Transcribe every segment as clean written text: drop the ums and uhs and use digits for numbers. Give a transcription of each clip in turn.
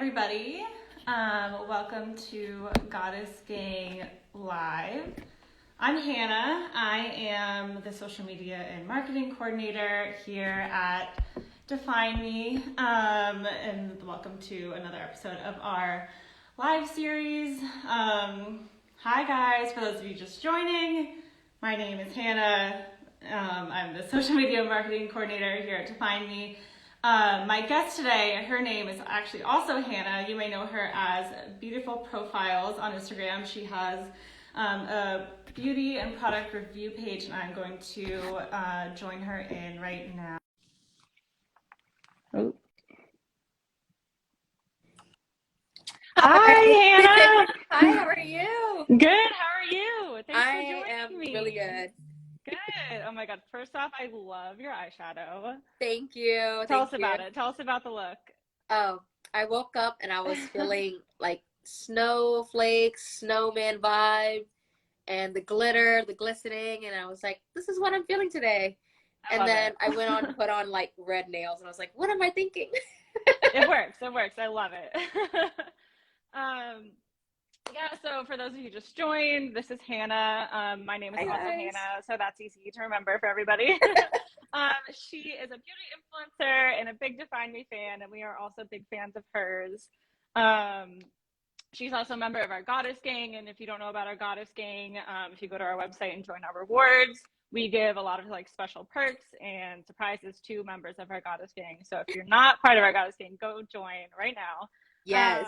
everybody. Welcome to Goddess Gang Live. I'm Hannah. I am the social media and marketing coordinator here at Define Me. And welcome to another episode of our live series. Hi guys, for those of you just joining, my name is Hannah. I'm the social media and marketing coordinator here at Define Me. My guest today, her name is actually also Hannah. You may know her as Beautiful Profiles on Instagram. She has a beauty and product review page, and I'm going to join her in right now. Oh. Hi, Hannah. Hi, how are you? Good. How are you? Thanks for I joining am me. really good. Good. Oh my God. First off, I love your eyeshadow. Thank you. Tell Thank us you. about it. Tell us about the look. Oh, I woke up and I was feeling like snowflakes, snowman vibe, and the glitter, the glistening, and I was like, this is what I'm feeling today. And then I went on to put on like red nails, and I was like, what am I thinking? It works. It works. I love it. Yeah, so for those of you who just joined, this is Hannah. My name is Hi, also guys. Hannah, so that's easy to remember for everybody. She is a beauty influencer and a big Define Me fan, and we are also big fans of hers. She's also a member of our Goddess Gang, and if you don't know about our Goddess Gang, if you go to our website and join our rewards, we give a lot of like special perks and surprises to members of our Goddess Gang. So if you're not part of our Goddess Gang, go join right now. Yes.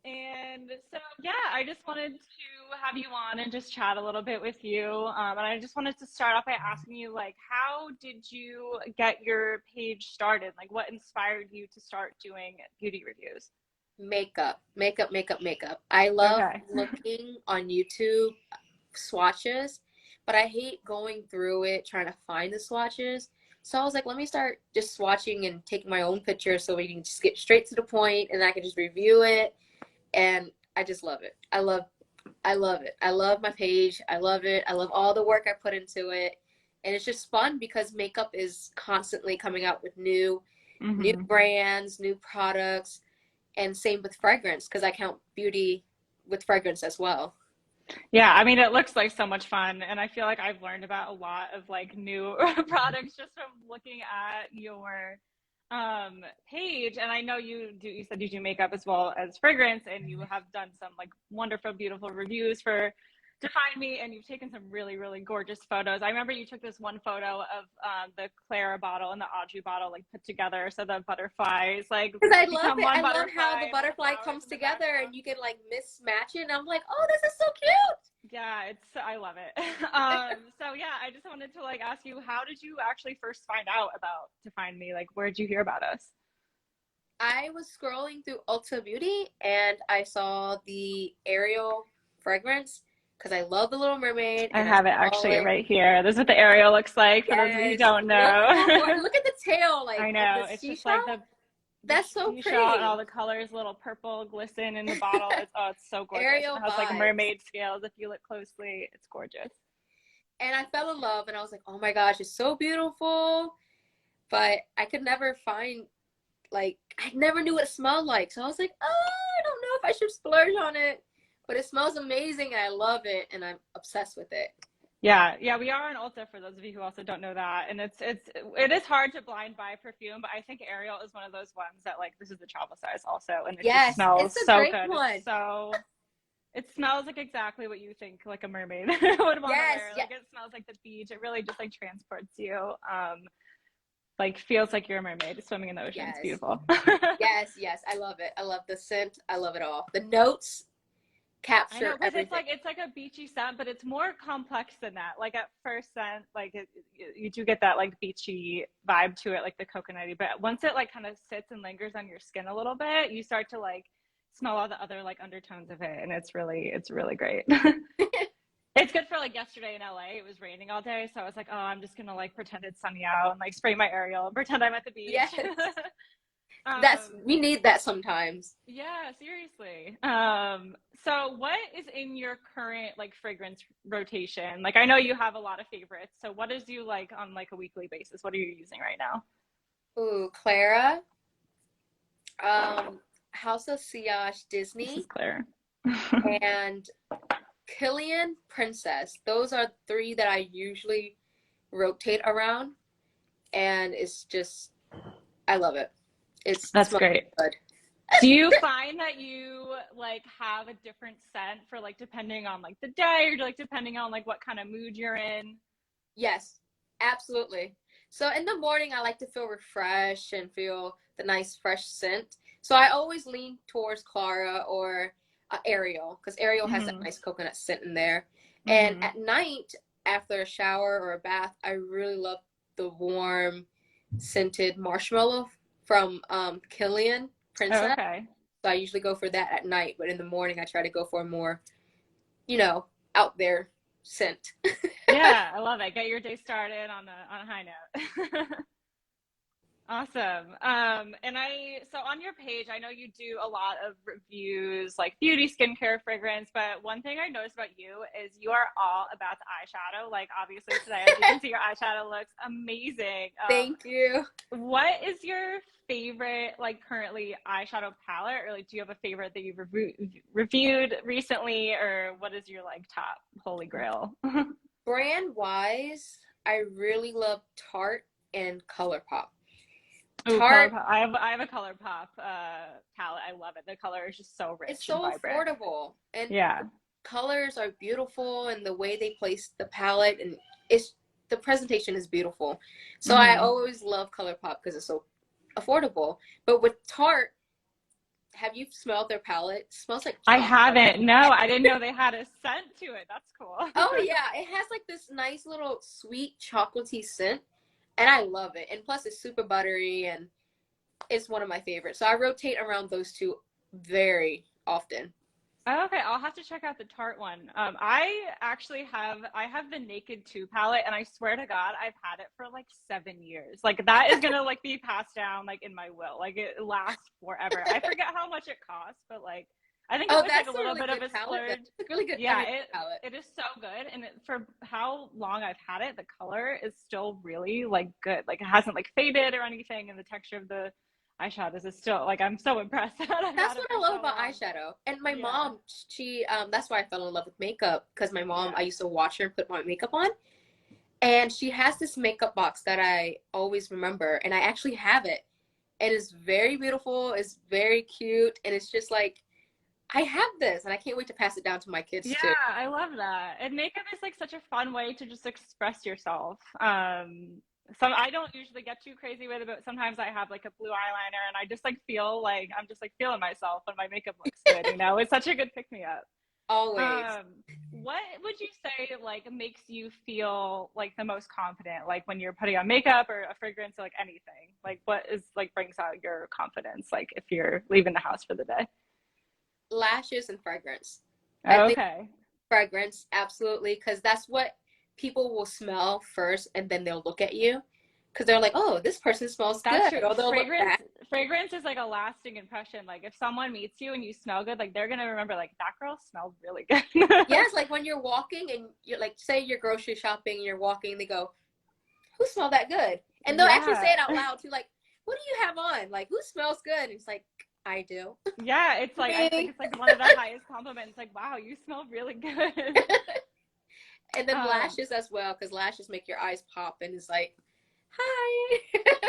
And so, yeah, I just wanted to have you on and just chat a little bit with you. And I just wanted to start off by asking you, like, how did you get your page started? Like, what inspired you to start doing beauty reviews? Makeup. I love Okay. looking on YouTube swatches, but I hate going through it trying to find the swatches. So I was like, let me start just swatching and taking my own picture so we can just get straight to the point and I can just review it. And I just love it. I love it. I love my page. I love it. I love all the work I put into it. And it's just fun because makeup is constantly coming out with new brands, new products, and same with fragrance because I count beauty with fragrance as well. Yeah, I mean, it looks like so much fun, and I feel like I've learned about a lot of like new products just from looking at your page. And I know you said you do makeup as well as fragrance, and you have done some like wonderful, beautiful reviews for Define Me, and you've taken some really, really gorgeous photos. I remember you took this one photo of the Clara bottle and the Audrey bottle like put together, so the butterflies like Because I love become it. one I love how butterfly the and butterfly flowers comes in the together and background. you can like mismatch it. And I'm like, oh, this is so cute. Yeah, I love it. So yeah, I just wanted to like ask you, how did you actually first find out about Define Me? Like, where did you hear about us? I was scrolling through Ulta Beauty and I saw the Ariel fragrance because I love the Little Mermaid. I And have it I saw actually it. right here. This is what the Ariel looks like for those of you who Yes, don't know. look at the tail, like, I and the know. It's just seashell. like the That's so seashell and all pretty. the colors, little purple glisten in the bottle. It's so gorgeous. And Ariel it has like vibes. mermaid scales. If you look closely, it's gorgeous. And I fell in love and I was like, oh my gosh, it's so beautiful. But I could never find, like, I never knew what it smelled like. So I was like, oh, I don't know if I should splurge on it. But it smells amazing and I love it and I'm obsessed with it. Yeah, we are in Ulta for those of you who also don't know that, and it is hard to blind buy perfume, but I think Ariel is one of those ones that like this is the travel size also, and it just Yes, smells it's a so great good. one. It smells like exactly what you think like a mermaid would want to Yes, wear. yeah. Like it smells like the beach. It really just like transports you. Like feels like you're a mermaid swimming in the ocean. It's Yes, beautiful. yes. I love it. I love the scent. I love it all. The notes I know, capture because everything. it's like a beachy scent, but it's more complex than that. Like at first scent, like you do get that like beachy vibe to it, like the coconutty. But once it like kind of sits and lingers on your skin a little bit, you start to like smell all the other like undertones of it, and it's really great. It's good for like yesterday in LA. It was raining all day, so I was like, oh, I'm just gonna like pretend it's sunny out and like spray my Ariel and pretend I'm at the beach. Yes, that's um, we need that sometimes. Yeah, seriously. So what is in your current like fragrance rotation? Like I know you have a lot of favorites. So what is you like on like a weekly basis? What are you using right now? Ooh, Clara. Um, House of Siage This is Disney, clear. and Killian Princess. Those are three that I usually rotate around, and it's just I love it. It That's smells great. good. Do you find that you like have a different scent for like depending on like the day or like depending on like what kind of mood you're in? Yes, absolutely. So in the morning, I like to feel refreshed and feel the nice fresh scent. So I always lean towards Clara or Ariel because Ariel has that Mm-hmm. nice coconut scent in there. And Mm-hmm. at night, after a shower or a bath, I really love the warm scented marshmallow from Killian Oh, Princess. okay. So I usually go for that at night, but in the morning, I try to go for a more, you know, out there scent. Yeah, I love it. Get your day started on a high note. Awesome. So on your page, I know you do a lot of reviews, like beauty, skincare, fragrance, but one thing I noticed about you is you are all about the eyeshadow. Like obviously today, as you can see, your eyeshadow looks amazing. Thank you. What is your favorite, like currently eyeshadow palette, or like do you have a favorite that you've reviewed recently, or what is your like top holy grail? Brand wise, I really love Tarte and ColourPop. Ooh, Tarte, ColourPop. I have a ColourPop palette. I love it. The color is just so it's rich and so vibrant. affordable and Yeah. the colors are beautiful and the way they place the palette and it's the presentation is beautiful. So I Hmm. always love ColourPop because it's so affordable. But with Tarte, have you smelled their palette? It smells like I chocolate. haven't. No, I didn't know they had a scent to it. That's cool. Oh yeah, it has like this nice little sweet chocolatey scent and I love it. And plus it's super buttery and it's one of my favorites. So I rotate around those two very often. Okay, I'll have to check out the Tarte one. I have the Naked 2 palette, and I swear to God, I've had it for like 7 years. Like that is gonna like be passed down like in my will. Like it lasts forever. I forget how much it costs, but like I think it Oh, was like a that's a little really bit of good a palette. splurge. That's a really good Yeah, everyday palette. it is so good, and for how long I've had it, the color is still really like good. Like it hasn't like faded or anything, and the texture of the eyeshadows is still like I'm so impressed that I've That's had it what for I love so about long. eyeshadow. And my Yeah, mom, she that's why I fell in love with makeup because my mom, I yeah. used to watch her put my makeup on. And she has this makeup box that I always remember and I actually have it. It is very beautiful, it's very cute, and it's just like I have this and I can't wait to pass it down to my kids Yeah, too. I love that. And makeup is like such a fun way to just express yourself. So I don't usually get too crazy with it, but sometimes I have like a blue eyeliner and I just like feel like I'm just like feeling myself when my makeup looks good, you know? It's such a good pick me up. Always. Um, what would you say like makes you feel like the most confident, like when you're putting on makeup or a fragrance or like anything? Like what is like brings out your confidence, like if you're leaving the house for the day? Lashes and fragrance. I think Okay. fragrance, absolutely, because that's what people will smell first and then they'll look at you because they're like, oh, this person smells That's good. true. Or they'll look back. Fragrance is like a lasting impression. Like if someone meets you and you smell good, like they're gonna remember like that girl smelled really good. Yes, like when you're walking and you're like, say you're grocery shopping and you're walking, they go, who smelled that good? And they'll actually say Yeah. it out loud too, like, what do you have on? Like, who smells good? And it's like, I do. Yeah, it's like I think Me. it's like one of the highest compliments. Like, wow, you smell really good. And then Um, lashes as well, because lashes make your eyes pop and it's like, hi.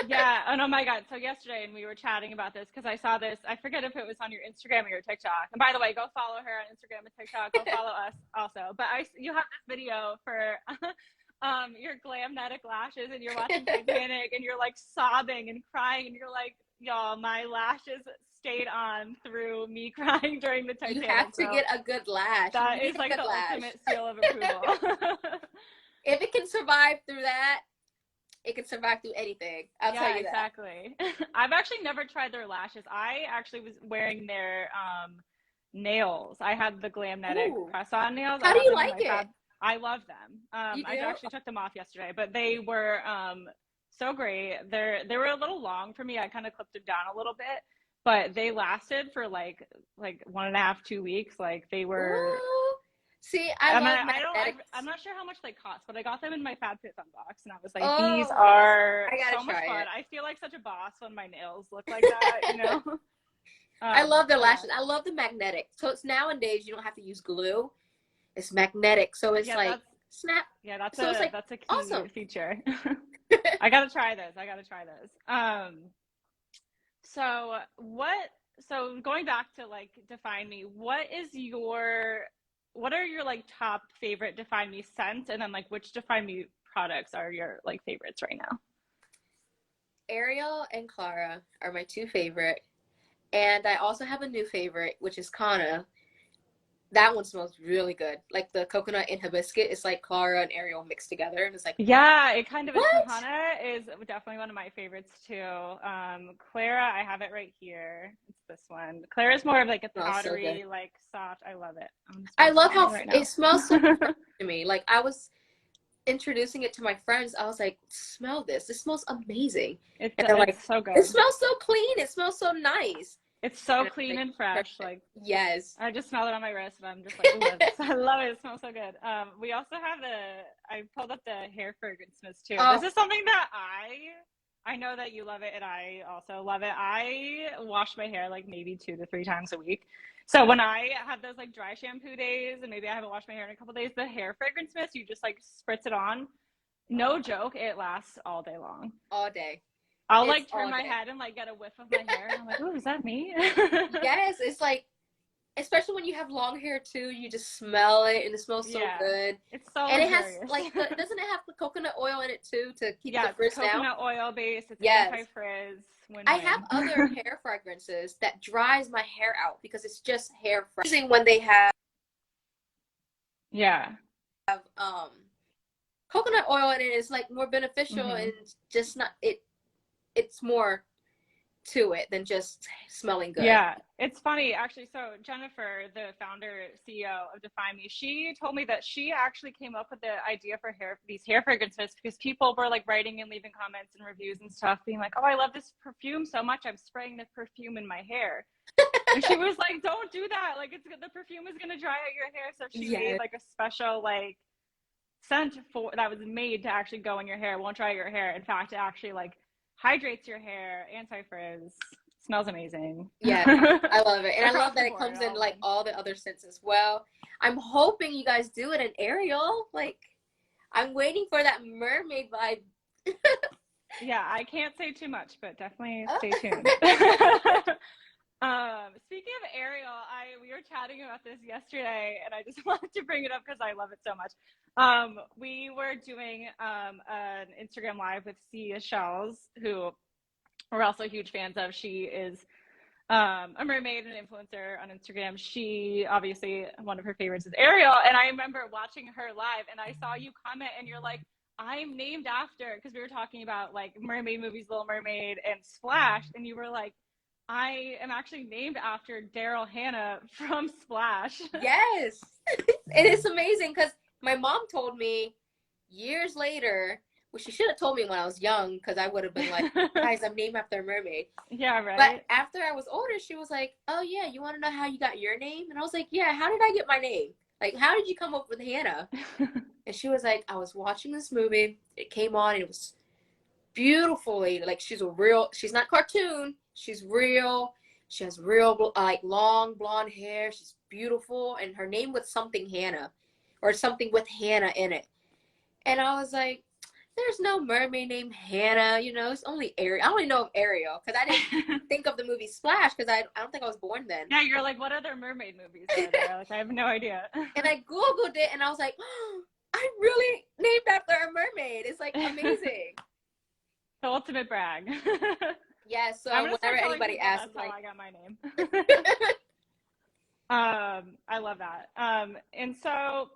yeah, and oh my God. So yesterday, and we were chatting about this because I saw this. I forget if it was on your Instagram or your TikTok. And by the way, go follow her on Instagram and TikTok. Go follow us also. But you have this video for your glamnetic lashes, and you're watching Titanic, and you're like sobbing and crying, and you're like, y'all, my lashes stayed on through me crying during the You Titanic. have to So get a good lash. You that need is a like good the lash. ultimate seal of approval. If it can survive through that, it can survive through anything. I'll tell Yeah, you that. exactly. I've actually never tried their lashes. I actually was wearing their nails. I had the Glamnetic Ooh. press-on nails. I How do have you them in like my it? fab. I love them. You I do? actually took them off yesterday, but they were so great. They were a little long for me. I kind of clipped them down a little bit, but they lasted for like 1.5, 2 weeks. Like they were Ooh. See, I I mean, love I'm magnetics. not sure how much they cost, but I got them in my FabFitFun box, and I was like, these Oh, are I gotta so much try fun. it. I feel like such a boss when my nails look like that, you know? I love their So yeah. lashes. I love the magnetic. So it's nowadays you don't have to use glue. It's magnetic. So it's Yeah, like snap. So it's like that's a key awesome. feature. I gotta try those. I gotta try those. So what? So going back to like Define Me, what are your like top favorite Define Me scents, and then like which Define Me products are your like favorites right now? Ariel and Clara are my two favorite. And I also have a new favorite, which is Kana. That one smells really good. Like the coconut and hibiscus, it's like Clara and Ariel mixed together. And it's like, Yeah, it kind of is. what? Kahana is definitely one of my favorites too. Clara, I have it right here. It's this one. Clara's more of like a Smells so good. powdery, like soft. I love it. I'm I supposed to love on me how right it now. smells so fresh to me. Like I was introducing it to my friends. I was like, smell this. This smells amazing. And they're like, It's so it good. smells so clean. It smells so nice. It's so And I'm clean like, and fresh. perfect. Like Yes. I just smell it on my wrist, and I'm just like, ooh, I love it. It smells so good. We also have I pulled up the hair fragrance mist too. This Oh, is something that I know that you love it, and I also love it. I wash my hair like maybe 2 to 3 times a week. So when I have those like dry shampoo days, and maybe I haven't washed my hair in a couple days, the hair fragrance mist, you just like spritz it on. No joke, it lasts all day long. all day. I'll It's like turn all my day. head and like get a whiff of my hair, and I'm like, oh, is that me? Yes, it's like, especially when you have long hair too, you just smell it and it smells so Yeah, good. it's so And it has luxurious. like doesn't it have the coconut oil in it too to keep the Yeah, it's frizz down? coconut oil based. It's Yes. anti-frizz. I have Win-win. other hair fragrances that dries my hair out because it's just hair fragrance. When they have Yeah. um coconut oil in it, it's like more beneficial Hmm. and just not it. It's more to it than just smelling good. Yeah, it's funny actually. So Jennifer, the founder CEO of Define Me, she told me that she actually came up with the idea for these hair fragrances because people were like writing and leaving comments and reviews and stuff, being like, "Oh, I love this perfume so much. I'm spraying the perfume in my hair." And she was like, "Don't do that. Like, the perfume is gonna dry out your hair." So she made Yes. like a special like scent for that was made to actually go in your hair. It won't dry your hair. In fact, it actually like hydrates your hair, anti-frizz, smells amazing. Yes, I love it. And I Across love the that it board, comes in all like good. all the other scents as well. I'm hoping you guys do it in Ariel. Like, I'm waiting for that mermaid vibe. Yeah, I can't say too much, but definitely stay tuned. Speaking of Ariel, we were chatting about this yesterday, and I just wanted to bring it up because I love it so much. We were doing an Instagram live with Sia Shells, who we're also huge fans of. She is a mermaid and influencer on Instagram. She obviously one of her favorites is Ariel, and I remember watching her live, and I saw you comment, and you're like, "I'm named after," because we were talking about like mermaid movies, Little Mermaid and Splash, and you were like, "I am actually named after Daryl Hannah from Splash." Yes. It is amazing because my mom told me years later, well, she should have told me when I was young because I would have been like, guys, I'm named after a mermaid. Yeah, But right. after I was older, she was like, oh, yeah, you want to know how you got your name? And I was like, yeah, how did I get my name? Like, how did you come up with Hannah? And she was like, I was watching this movie. It came on. And it was beautifully, like, she's not cartoon. She's real. She has real, like, long blonde hair. She's beautiful. And her name was something Hannah or something with Hannah in it. And I was like, there's no mermaid named Hannah, it's only Ariel. I only know of Ariel because I didn't think of the movie Splash because I don't think I was born then. Yeah, you're like, what other mermaid movies are there? Like, I have no idea. And I Googled it and I was like, oh, I'm really named after a mermaid. It's like amazing. The ultimate brag. Yeah, so I'm gonna whenever start telling anybody people asks, that's I'm how like, I got my name. I love that. And so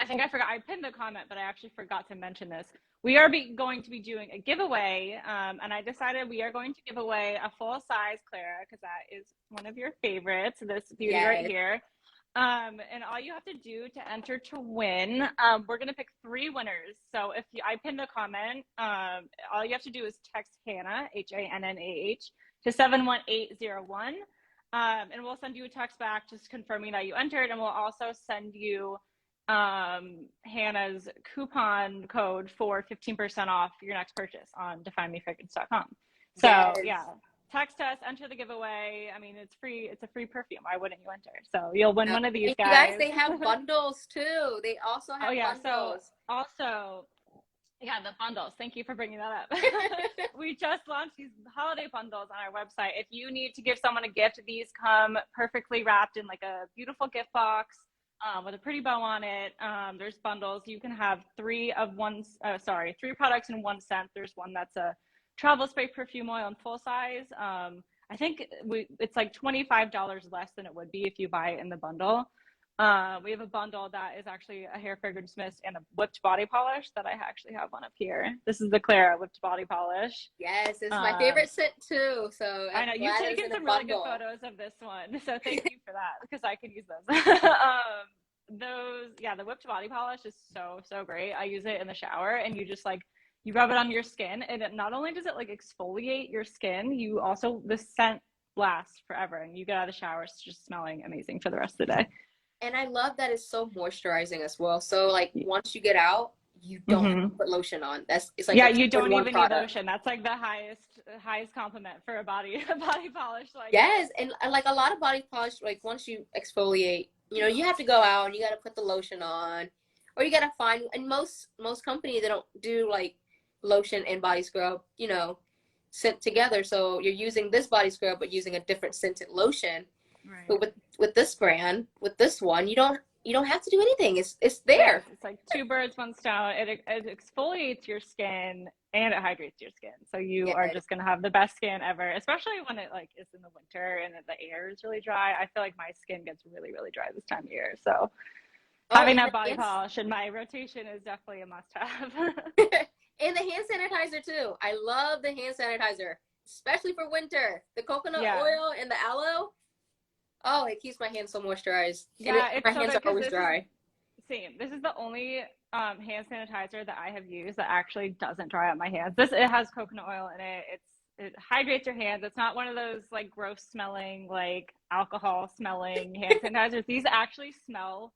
I think I forgot. I pinned the comment, but I actually forgot to mention this. We are going to be doing a giveaway, and I decided we are going to give away a full size Clara because that is one of your favorites. This beauty right yes, here. And all you have to do to enter to win, we're gonna pick 3 winners. So I pinned a comment, all you have to do is text Hannah HANNAH to 71801, and we'll send you a text back just confirming that you entered, and we'll also send you Hannah's coupon code for 15% off your next purchase on definemefragrance.com. So yes. yeah, text us, enter the giveaway. I mean, it's free. It's a free perfume. Why wouldn't you enter? So you'll win one of these, And you guys, guys. they have bundles too. They also Oh have yeah. So bundles. also, yeah, the bundles. Thank you for bringing that up. We just launched these holiday bundles on our website. If you need to give someone a gift, these come perfectly wrapped in like a beautiful gift box with a pretty bow on it. There's bundles. You can have three products in 1 cent. There's one that's a travel spray perfume oil in full size. I think it's like $25 less than it would be if you buy it in the bundle. We have a bundle that is actually a hair fragrance mist and a whipped body polish that I actually have one up here. This is the Clara whipped body polish. Yes, it's my favorite scent too. So I know I'm you've glad it's taken in a some really good bundle. photos of this one, so thank you for that because I could use those. The whipped body polish is so great. I use it in the shower, and you just like you rub it on your skin, and it not only does it like exfoliate your skin, you also the scent lasts forever, and you get out of the shower, it's just smelling amazing for the rest of the day. And I love that it's so moisturizing as well. So like once you get out, you don't have to put lotion on. It's like yeah, a you don't two-in-one even product. need lotion. That's like the highest compliment for a body polish. Like yes, and like a lot of body polish, like once you exfoliate, you have to go out and you got to put the lotion on, or you got to find. And most companies they don't do like lotion and body scrub, sent together. So you're using this body scrub but using a different scented lotion. right. But with this brand, with this one, you don't have to do anything. It's there. It's like two birds, one stone. It exfoliates your skin and it hydrates your skin. So you are just gonna have the best skin ever, especially when it like is in the winter and the air is really dry. I feel like my skin gets really, really dry this time of year. So having that body polish in my rotation is definitely a must-have. And the hand sanitizer too. I love the hand sanitizer, especially for winter. The coconut oil and the aloe. Oh, it keeps my hands so moisturized. Yeah, my hands are always dry. Same. This is the only hand sanitizer that I have used that actually doesn't dry out my hands. It has coconut oil in it. It hydrates your hands. It's not one of those like gross smelling, like alcohol smelling hand sanitizers. These actually smell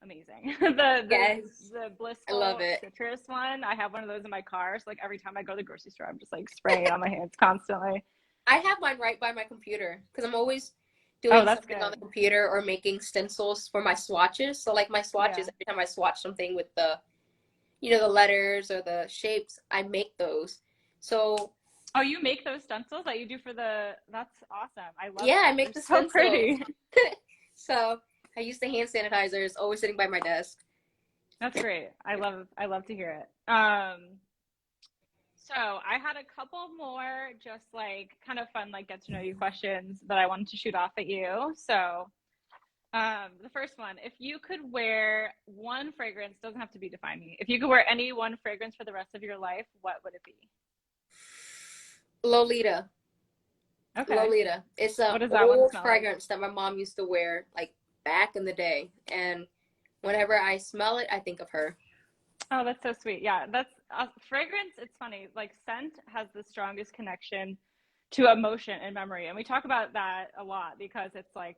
amazing. The blissful citrus one. I have one of those in my car. So like every time I go to the grocery store, I'm just like spraying it on my hands constantly. I have mine right by my computer because I'm always doing something on the computer or making stencils for my swatches. So like my swatches, every time I swatch something with the, the letters or the shapes, I make those. So. Oh, you make those stencils that you do for that's awesome. I love I make the stencils. So pretty. So I use the hand sanitizer. It's always sitting by my desk. That's great. I love to hear it. So I had a couple more just like kind of fun, like get to know you questions that I wanted to shoot off at you. So the first one, if you could wear one fragrance, doesn't have to be Define Me. If you could wear any one fragrance for the rest of your life, what would it be? Lolita. Okay. Lolita. It's an old fragrance that my mom used to wear like back in the day. And whenever I smell it, I think of her. Oh, that's so sweet. Yeah, that's fragrance. It's funny. Like scent has the strongest connection to emotion and memory, and we talk about that a lot because it's like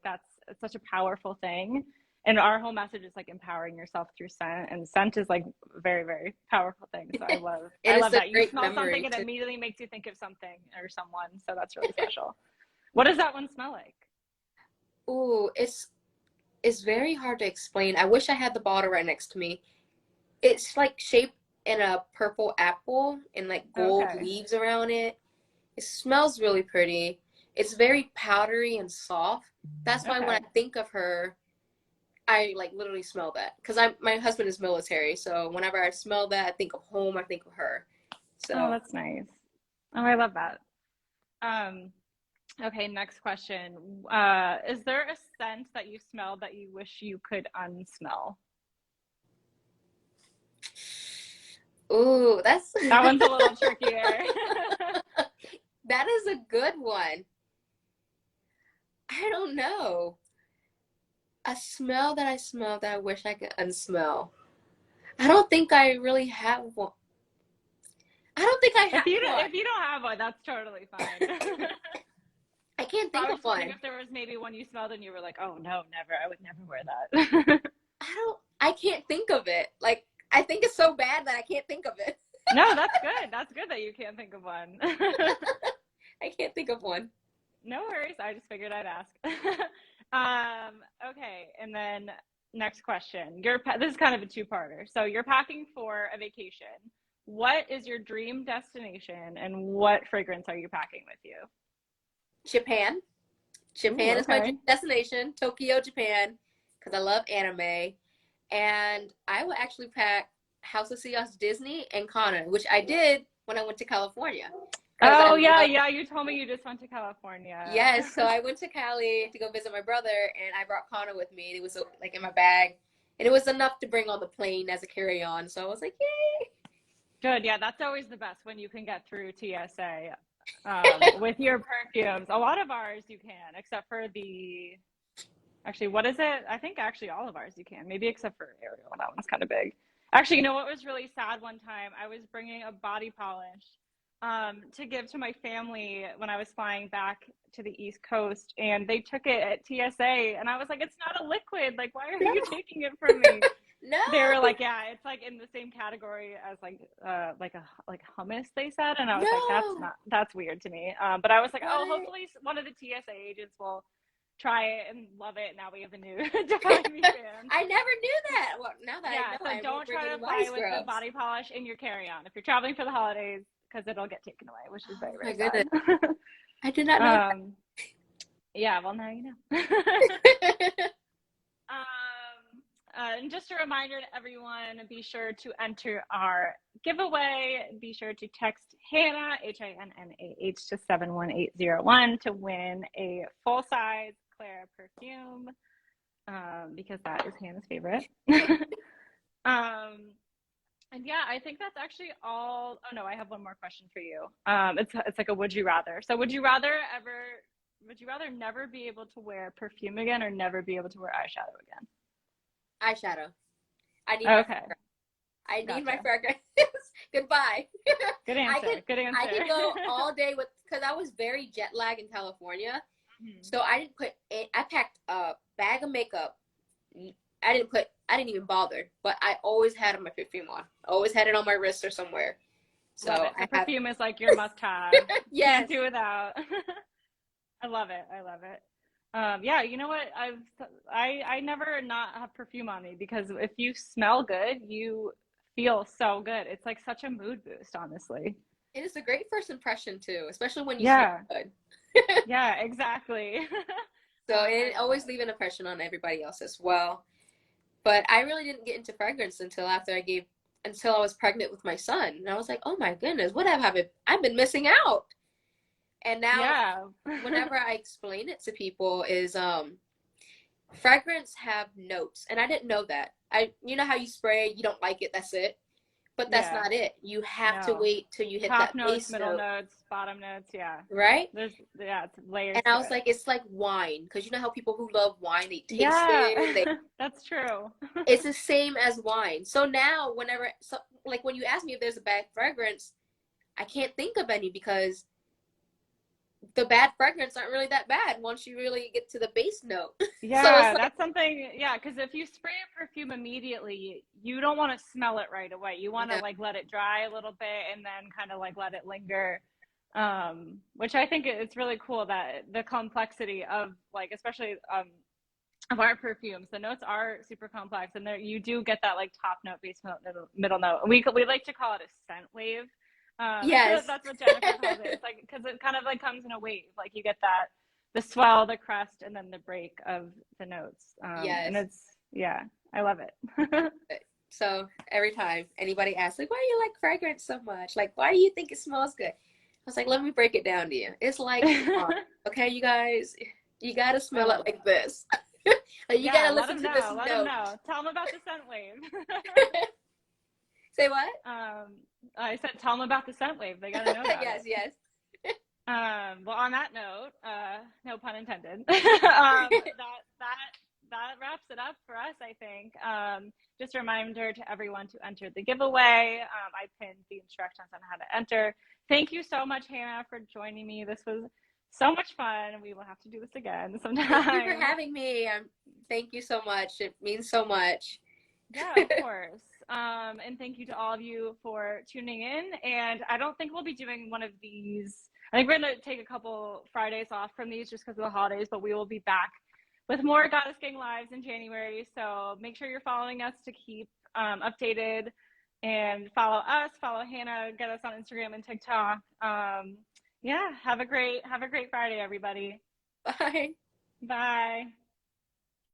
it's such a powerful thing. And our whole message is like empowering yourself through scent, and scent is like a very, very powerful thing. So I love that you smell something and it immediately makes you think of something or someone. So that's really special. What does that one smell like? Ooh, it's very hard to explain. I wish I had the bottle right next to me. It's like shaped in a purple apple and like gold leaves around it. It smells really pretty. It's very powdery and soft. That's why when I think of her, I like literally smell that. Because my husband is military, so whenever I smell that, I think of home, I think of her. So. Oh, that's nice. Oh, I love that. Okay, next question. Is there a scent that you smell that you wish you could unsmell? Ooh, that one's a little trickier. That is a good one. I don't know. A smell that I smell that I wish I could unsmell. I don't think I really have one. I don't think I have one. If you don't have one, that's totally fine. I can't think of one. If there was maybe one you smelled and you were like, oh no, never. I would never wear that. I can't think of it. Like, I think it's so bad that I can't think of it. No, that's good. That's good that you can't think of one. I can't think of one. No worries. I just figured I'd ask. Okay, and then next question. This is kind of a two-parter. So you're packing for a vacation. What is your dream destination, and what fragrance are you packing with you? Japan. Ooh, Japan is my okay. destination. Tokyo, Japan, because I love anime. And I will actually pack House of Chaos Disney and Kana, which I did when I went to California. Because I Oh yeah, love, yeah. You told me you just went to California. yes, so I went to Cali to go visit my brother, and I brought Kana with me. It was like in my bag, and it was enough to bring on the plane as a carry-on. So I was like, yay! Good. Yeah, that's always the best when you can get through TSA with your perfumes. A lot of ours you can, except for the. Actually, what is it? I think actually all of ours you can, maybe except for Ariel. That one's kind of big. Actually, you know what was really sad one time? I was bringing a body polish to give to my family when I was flying back to the East Coast, and they took it at TSA, and I was like, "It's not a liquid. Like, why are No, you taking it from me?" no, They were like, "Yeah, it's like in the same category as like hummus." They said, and I was like, no. that's weird to me." But I was like, "Oh, What? hopefully one of the TSA agents will try it and love it. Now we have a new Define Me fan." I never knew that. Well, now that I Yeah, know, so I won't don't bring try any to fly body with the scrubs. body polish in your carry-on if you're traveling for the holidays, because it'll get taken away, which is Oh very, my very goodness. sad. I did not know Yeah, well, now you know. that. And just a reminder to everyone, be sure to enter our giveaway. Be sure to text Hannah, HINNAH, to 71801 to win a full-size Claire perfume, because that is Hannah's favorite. Um, and yeah, I think that's actually all. Oh no, I have one more question for you. It's like a would you rather. So would you rather never be able to wear perfume again or never be able to wear eyeshadow again? Eyeshadow. I need my Okay, I need my gotcha. fragrance. Goodbye. Good I answer. could Good I answer. could go all day with because I was very jet lag in California. Mhm. So I didn't put it, I packed a bag of makeup. I didn't even bother, but I always had my perfume on. Always had it on my wrist or somewhere. Love So it. So I have perfume is like your must-have. Can't yes. do without. I love it. I love it. Yeah, you know what? I never not have perfume on me because if you smell good, you feel so good. It's like such a mood boost, honestly. It is a great first impression too, especially when you smell Yeah, good. yeah, exactly. So I it love always it. leave an impression on everybody else as well. But I really didn't get into fragrance until I was pregnant with my son. And I was like, oh my goodness, what have I been? I've been missing out. And now Yeah. whenever I explain it to people is fragrance have notes. And I didn't know that. You know how you spray, you don't like it, that's it. But that's Yeah. not it. You have to No. wait till you hit Top that notes, base middle note, notes, bottom notes. Yeah. right? It's layers And I to was it. like, it's like wine. Because you know how people who love wine, they taste it and Yeah. they That's true. it's the same as wine. So now like when you ask me if there's a bad fragrance, I can't think of any because the bad fragrance aren't really that bad once you really get to the base note. So it's Yeah, like that's something. Yeah, because if you spray a perfume immediately, you don't want to smell it right away. You want to no, like let it dry a little bit and then kind of like let it linger. Which I think it's really cool that the complexity of like, especially of our perfumes, the notes are super complex, and there you do get that like top note, base note, middle note. We like to call it a scent wave. yes, That's what Jennifer calls it. It's like because it kind of like comes in a wave. Like you get that the swell, the crest, and then the break of the notes. And yes. it's yeah, I love it. So every time anybody asks, like, why do you like fragrance so much? Like, why do you think it smells good? I was like, let me break it down to you. It's like wine, okay, you guys, you gotta I smell it love like it. this. Like, you Yeah, gotta let listen them to this know. Let them note. know. Tell them about the scent wave. Say what? I said, tell them about the scent wave. They got to know about Yes, it. yes. Well, on that note, no pun intended. That wraps it up for us, I think. Just a reminder to everyone to enter the giveaway. I pinned the instructions on how to enter. Thank you so much, Hannah, for joining me. This was so much fun. We will have to do this again Thank you for sometime. having me. Thank you so much. It means so much. Yeah, of course. And thank you to all of you for tuning in. And I don't think we'll be doing one of these. I think we're going to take a couple Fridays off from these just because of the holidays, but we will be back with more Goddess Gang Lives in January. So make sure you're following us to keep updated, and follow us, follow Hannah, get us on Instagram and TikTok. Yeah, have a great Friday, everybody. Bye. Bye.